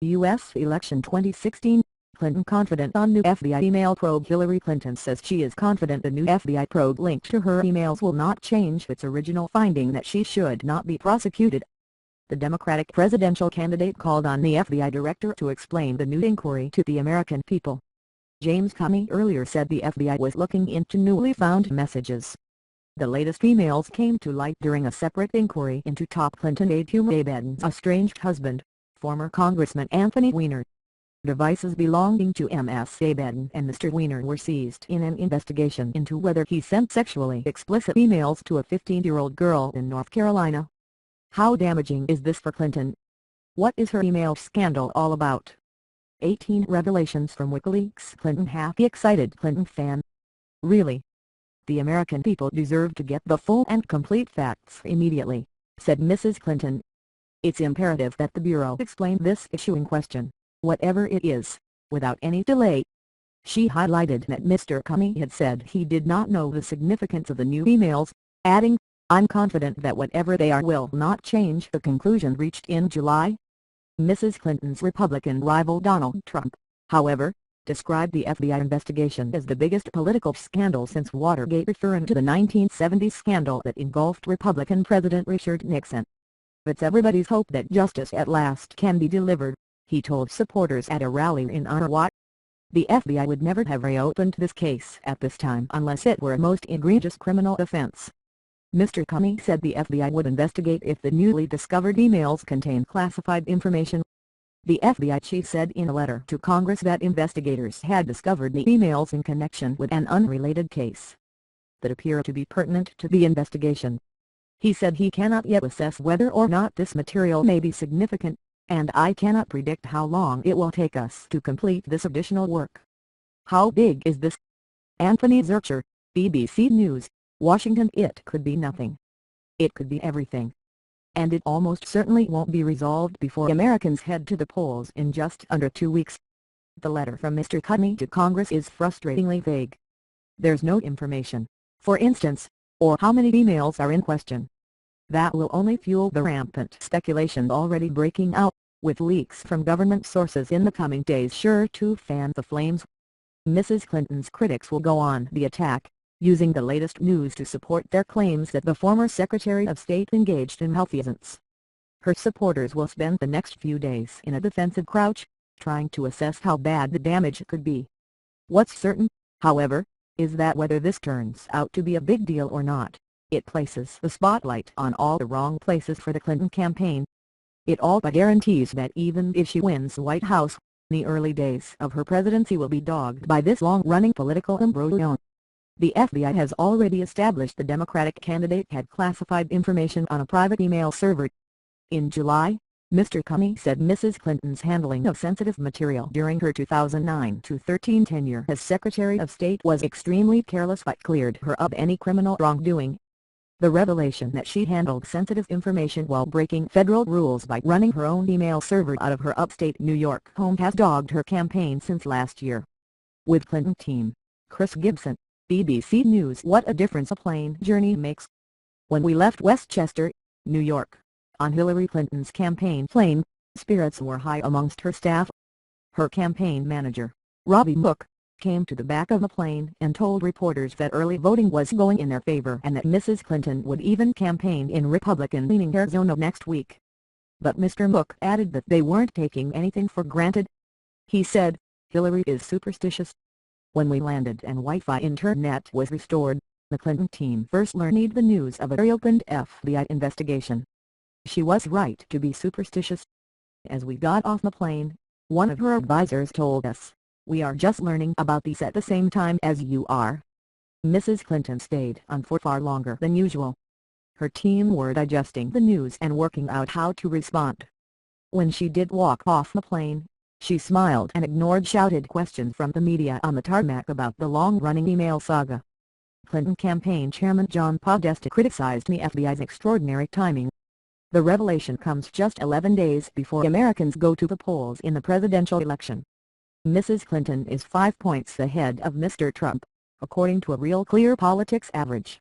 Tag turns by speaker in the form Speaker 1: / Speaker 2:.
Speaker 1: U.S. election 2016, Clinton confident on new FBI email probe. Hillary Clinton says she is confident the new FBI probe linked to her emails will not change its original finding that she should not be prosecuted. The Democratic presidential candidate called on the FBI director to explain the new inquiry to the American people. James Comey earlier said the FBI was looking into newly found messages. The latest emails came to light during a separate inquiry into top Clinton aide Comey Biden's estranged husband, former Congressman Anthony Weiner. Devices belonging to Ms. Biden and Mr. Weiner were seized in an investigation into whether he sent sexually explicit emails to a 15-year-old girl in North Carolina. How damaging is this for Clinton? What is her email scandal all about? 18 revelations from Wikileaks Clinton happy excited Clinton fan. Really? The American people deserve to get the full and complete facts immediately, said Mrs. Clinton. It's imperative that the Bureau explain this issue in question, whatever it is, without any delay. She highlighted that Mr. Comey had said he did not know the significance of the new emails, adding, "I'm confident that whatever they are will not change the conclusion reached in July." Mrs. Clinton's Republican rival Donald Trump, however, described the FBI investigation as the biggest political scandal since Watergate, referring to the 1970s scandal that engulfed Republican President Richard Nixon. "It's everybody's hope that justice at last can be delivered," he told supporters at a rally in Iowa. "The FBI would never have reopened this case at this time unless it were a most egregious criminal offense." Mr. Comey said the FBI would investigate if the newly discovered emails contain classified information. The FBI chief said in a letter to Congress that investigators had discovered the emails in connection with an unrelated case that appear to be pertinent to the investigation. He said he cannot yet assess whether or not this material may be significant, and "I cannot predict how long it will take us to complete this additional work." How big is this? Anthony Zurcher, BBC News, Washington. It could be nothing. It could be everything. And it almost certainly won't be resolved before Americans head to the polls in just under 2 weeks. The letter from Mr. Comey to Congress is frustratingly vague. There's no information, for instance, or how many emails are in question. That will only fuel the rampant speculation already breaking out, with leaks from government sources in the coming days sure to fan the flames. Mrs. Clinton's critics will go on the attack, using the latest news to support their claims that the former Secretary of State engaged in malfeasance. Her supporters will spend the next few days in a defensive crouch, trying to assess how bad the damage could be. What's certain, however, is that whether this turns out to be a big deal or not, it places the spotlight on all the wrong places for the Clinton campaign. It all but guarantees that even if she wins the White House, the early days of her presidency will be dogged by this long-running political imbroglio. The FBI has already established the Democratic candidate had classified information on a private email server. In July, Mr. Comey said Mrs. Clinton's handling of sensitive material during her 2009-13 tenure as Secretary of State was extremely careless but cleared her of any criminal wrongdoing. The revelation that she handled sensitive information while breaking federal rules by running her own email server out of her upstate New York home has dogged her campaign since last year. With Clinton team, Chris Gibson, BBC News. What a difference a plane journey makes. When we left Westchester, New York, on Hillary Clinton's campaign plane, spirits were high amongst her staff. Her campaign manager, Robbie Mook, came to the back of the plane and told reporters that early voting was going in their favor and that Mrs. Clinton would even campaign in Republican-leaning Arizona next week. But Mr. Mook added that they weren't taking anything for granted. He said, "Hillary is superstitious." When we landed and Wi-Fi internet was restored, the Clinton team first learned the news of a reopened FBI investigation. She was right to be superstitious. As we got off the plane, one of her advisors told us, "We are just learning about these at the same time as you are." Mrs. Clinton stayed on for far longer than usual. Her team were digesting the news and working out how to respond. When she did walk off the plane, she smiled and ignored shouted questions from the media on the tarmac about the long-running email saga. Clinton campaign chairman John Podesta criticized the FBI's extraordinary timing. The revelation comes just 11 days before Americans go to the polls in the presidential election. Mrs. Clinton is 5 points ahead of Mr. Trump, according to a Real Clear Politics average.